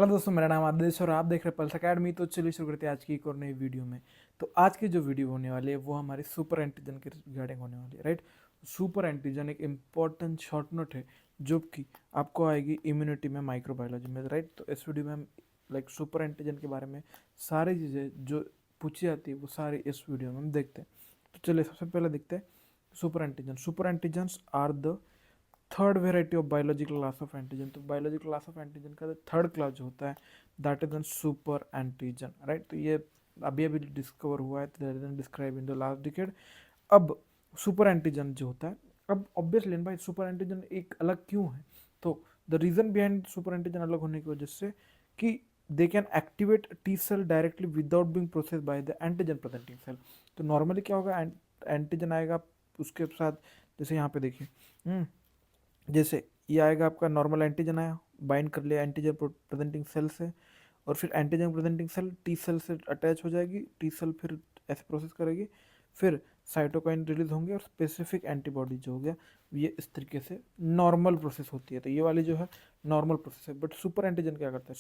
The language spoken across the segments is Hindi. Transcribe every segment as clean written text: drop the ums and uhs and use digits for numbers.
हेलो दोस्तों, मेरा नाम आदेश और आप देख रहे हैं पल्स अकेडमी। तो चलिए शुरू करते हैं आज की एक और नई वीडियो में। तो आज की जो वीडियो होने वाली है वो हमारी सुपर एंटीजन के रिगार्डिंग होने वाली है, राइट। सुपर एंटीजन एक इम्पॉर्टेंट शॉर्ट नोट है जो कि आपको आएगी इम्यूनिटी में, माइक्रोबायोलॉजी में, राइट। तो इस वीडियो में हम लाइक सुपर एंटीजन के बारे में सारी चीज़ें जो पूछी जाती है वो सारी इस वीडियो में हम देखते हैं। तो चलिए सबसे पहले देखते हैं super antigen. Super antigens are the third variety of biological class of antigen. तो बायोलॉजिकल क्लास ऑफ एंटीजन का थर्ड क्लास जो होता है that is an super antigen, right. तो ये अभी अभी डिस्कवर हुआ है, that is describe in the last decade. अब सुपर एंटीजन जो होता है, अब ऑब्वियसली भाई सुपर एंटीजन एक अलग क्यों है। तो the reason behind super antigen अलग होने की वजह से कि they can activate T cell directly without being process by the antigen presenting cell. तो नॉर्मली क्या होगा, एंटीजन आएगा उसके साथ, जैसे यहाँ पे देखिए, जैसे ये आएगा आपका नॉर्मल एंटीजन आया, बाइंड कर लिया एंटीजन प्रेजेंटिंग सेल से, और फिर antigen presenting cell T cell से अटैच हो जाएगी, टी सेल फिर ऐसे प्रोसेस करेगी, फिर साइटोकाइन रिलीज होंगे और स्पेसिफिक एंटीबॉडी जो हो गया ये इस तरीके से नॉर्मल प्रोसेस होती है। तो ये वाली जो है नॉर्मल प्रोसेस है। बट सुपर एंटीजन क्या करता है,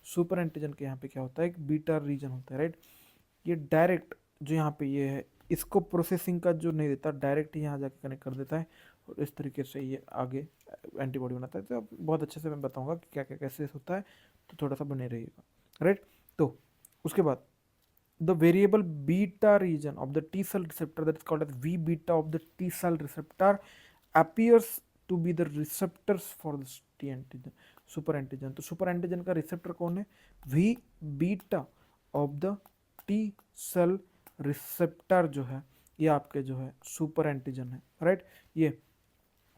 सुपर एंटीजन के यहाँ पे क्या होता है, एक बीटा रीजन होता है, राइट। ये डायरेक्ट जो यहाँ पे ये है इसको प्रोसेसिंग का जो नहीं देता, डायरेक्ट यहाँ जाके कनेक्ट कर देता है और इस तरीके से ये आगे एंटीबॉडी बनाता है। तो अब बहुत अच्छे से मैं बताऊंगा कि क्या क्या कैसे होता है, तो थोड़ा सा बने रहिएगा, राइट। तो उसके बाद the variable beta region of the T cell receptor, that is called as V beta of the T cell receptor, appears to be the receptors for the T antigen, super antigen। तो super antigen का रिसेप्टर कौन है, V beta of the T cell receptor जो है ये आपके जो है सुपर एंटीजन है, राइट। ये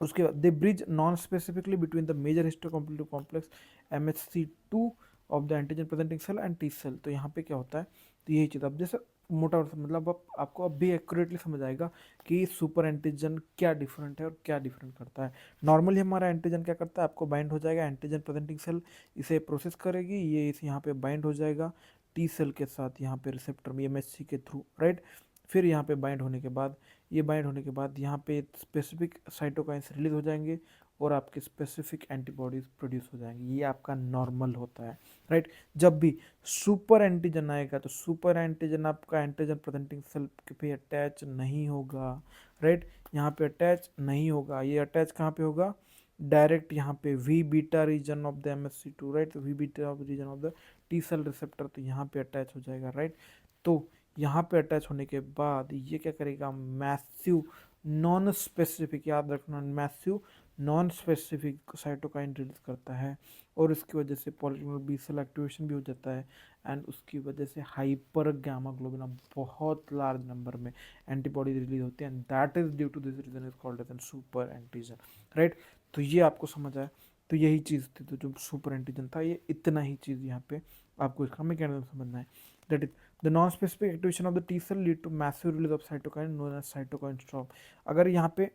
उसके बाद they bridge non specifically between the major histocompatibility complex MHC2 of the antigen presenting cell and T cell. तो यहाँ पे क्या होता है, तो यही चीज़ अब जैसे मोटा मतलब अब आपको अब भी एक्यूरेटली समझ आएगा कि सुपर एंटीजन क्या डिफरेंट है और क्या डिफरेंट करता है। नॉर्मली हमारा एंटीजन क्या करता है, आपको बाइंड हो जाएगा एंटीजन प्रेजेंटिंग सेल, इसे प्रोसेस करेगी, ये इस यहाँ पे बाइंड हो जाएगा टी सेल के साथ यहाँ पे रिसेप्टर में MHC के थ्रू, राइट। फिर यहाँ पे बाइंड होने के बाद, ये बाइंड होने के बाद यहाँ पे स्पेसिफिक साइटोकाइंस रिलीज हो जाएंगे और आपके स्पेसिफिक एंटीबॉडीज प्रोड्यूस हो जाएंगे। ये आपका नॉर्मल होता है, राइट। जब भी सुपर एंटीजन आएगा तो सुपर एंटीजन आपका एंटीजन प्रेजेंटिंग सेल पे अटैच नहीं होगा, राइट। यहाँ पे अटैच नहीं होगा, ये अटैच कहाँ पे होगा, डायरेक्ट यहाँ पे V beta region of the MHC2, right. V beta region of the T cell receptor, तो यहाँ पे अटैच हो जाएगा, राइट। तो यहाँ पे अटैच होने के बाद ये क्या करेगा, मैसिव नॉन स्पेसिफिक, याद रखना, massive non specific cytokine release करता है और इसकी वजह से पॉलीक्लोनल बी सेल एक्टिवेशन भी हो जाता है एंड उसकी वजह से हाइपर गामा ग्लोबिन बहुत लार्ज नंबर में एंटीबॉडी रिलीज होती है and that is due to this reason is called as super antigen, right. तो ये आपको समझ आया। तो यही चीज़ थी, तो जो सुपर एंटीजन था ये इतना ही चीज़ यहाँ पे आपको इसका मैकेनिज्म समझना है, that is the non-specific activation of the T cell lead to massive release of cytokine known as cytokine storm। अगर यहाँ पे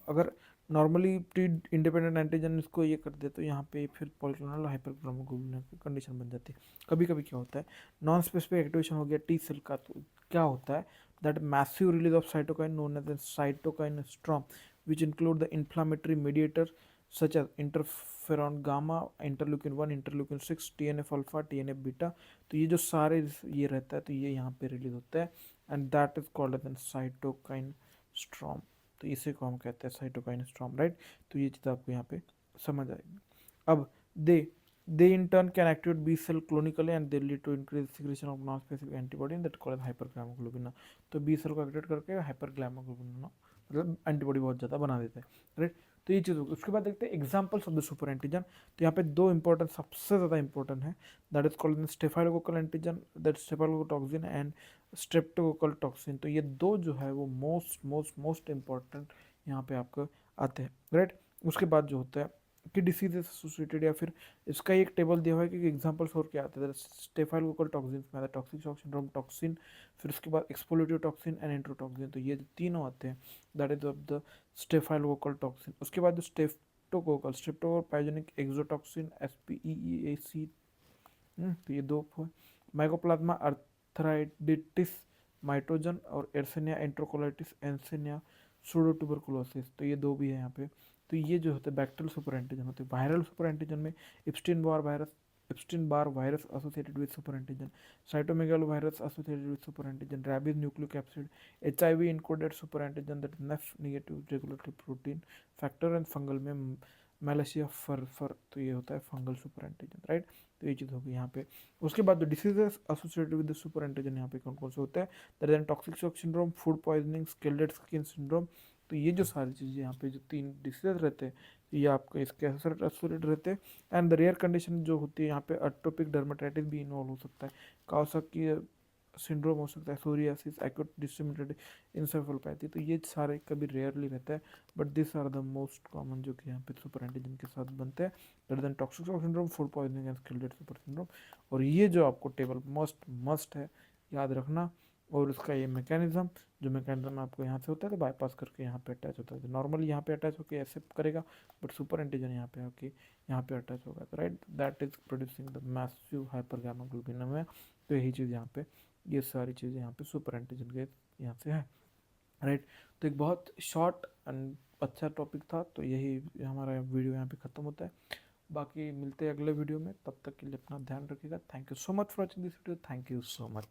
अगर नॉर्मली टी इंडिपेंडेंट एंटीजन इसको ये कर दे तो यहाँ पे फिर पॉलीक्लोनल हाइपरक्रोमोग्लोबुलिन की कंडीशन बन जाती है। कभी कभी क्या होता है, नॉन स्पेसिफिक एक्टिवेशन हो गया टी सेल का, तो क्या होता है that massive release of cytokine known as cytokine storm which include the inflammatory mediator such as interferon gamma, interleukin 1, interleukin 6, TNF alpha, TNF beta. तो ये जो सारे ये रहता है तो ये यहाँ पे रिलीज होता है and that is called as cytokine storm. तो इसी को हम कहते हैं साइटोकाइन स्टॉर्म, राइट। तो ये चीज़ आपको यहाँ पे समझ आएगी। अब they they in turn can activate B cell clonally and they lead to increase secretion of non specific antibody in that called hypergammaglobulin. तो बी सेल को एक्टिवेट करके हाइपरग्लाइमोग्लोबिन मतलब एंटीबॉडी बहुत ज़्यादा बना देता है, राइट। तो ये चीज़ होगी। उसके बाद देखते हैं examples of the super antigen. तो यहाँ पे दो इंपॉर्टेंट, सबसे ज़्यादा इंपॉर्टेंट है, that is called staphylococcal antigen, that staphylococcotoxin and streptococcal toxin. तो ये दो जो है वो मोस्ट इंपॉर्टेंट यहाँ पे आपको आते हैं, राइट। उसके बाद जो होता है कि डिसीज एसोसिएटेड या फिर इसका एक टेबल दिया हुआ है कि एग्जांपल्स और क्या आते हैं, स्टेफाइलोकोकल टॉक्सिन में आता है टॉक्सिक सिंड्रोम टॉक्सिन, फिर उसके बाद एक्सपोलिटिव टॉक्सिन एंड एंट्रोटॉक्सिन। तो ये तीनों आते हैं, that is of the staphylococcal toxin. उसके बाद जो स्ट्रेप्टोकोकल पाइजोनिक एक्सोटॉक्सिन SPEAC। तो ये दो है। माइकोप्लाज्मा अर्थराइडिटिस माइटोजन और एर्सेनिया एंट्रोकोलाइटिस एंसेनिया सूडोट्यूबरकुलोसिस। तो ये दो भी है यहाँ पे। तो ये जो होते हैं बैक्टीरियल सुपर एंटीजन होते हैं। वायरल सुपर एंटीजन में Epstein Barr virus associated with super antigen, cytomegalo virus associated with super antigen, rabies nucleic acid, HIV encoded super antigen that nef negative regulatory protein factor, and fungal में मेलासिया फर तो ये होता है फंगल सुपर एंटीजन, राइट। तो ये चीज़ होगी यहाँ पे। उसके बाद जो diseases associated with the super antigen यहाँ पे कौन कौन से होते हैं, that is toxic shock syndrome, food poisoning, scalded skin syndrome. तो ये जो सारी चीज़ें यहाँ पे जो 3 डिसीजेज रहते हैं ये आपके इसके एसोसिएटेड रहते हैं। एंड द रेयर कंडीशन जो होती है यहाँ पे एटोपिक डर्मेटाइटिस भी इन्वॉल्व हो सकता है, कावासाकी सिंड्रोम हो सकता है, सोरियासिस, एक्यूट डिस्सेमिनेटेड इंसेफेलोपैथी। तो ये सारे कभी रेयरली रहता है, but this are the most common जो कि यहाँ पे सुपर एंटीजन के साथ बनते हैं, rather than toxic shock syndrome, food poisoning and scalded super syndrome. और ये जो आपको टेबल मस्ट है याद रखना। और उसका ये मैकेनिज्म, जो मैकेनिज्म आपको यहाँ से होता है तो बाईपास करके यहाँ पे अटैच होता है, तो नॉर्मली यहाँ पे अटैच होकर ऐसे करेगा, बट सुपर एंटीजन यहाँ पे आके यहाँ पे अटैच होगा, तो right that is producing the massive hyper gamma globulinaemia है। तो यही चीज़ यहाँ पे, ये सारी चीज़ें यहाँ पे सुपर एंटीजन के यहाँ से है, राइट। तो एक बहुत शॉर्ट एंड अच्छा टॉपिक था, तो यही हमारा वीडियो यहाँ पे ख़त्म होता है। बाकी मिलते हैं अगले वीडियो में, तब तक के लिए अपना ध्यान रखिएगा। Thank you so much for watching this video, thank you so much.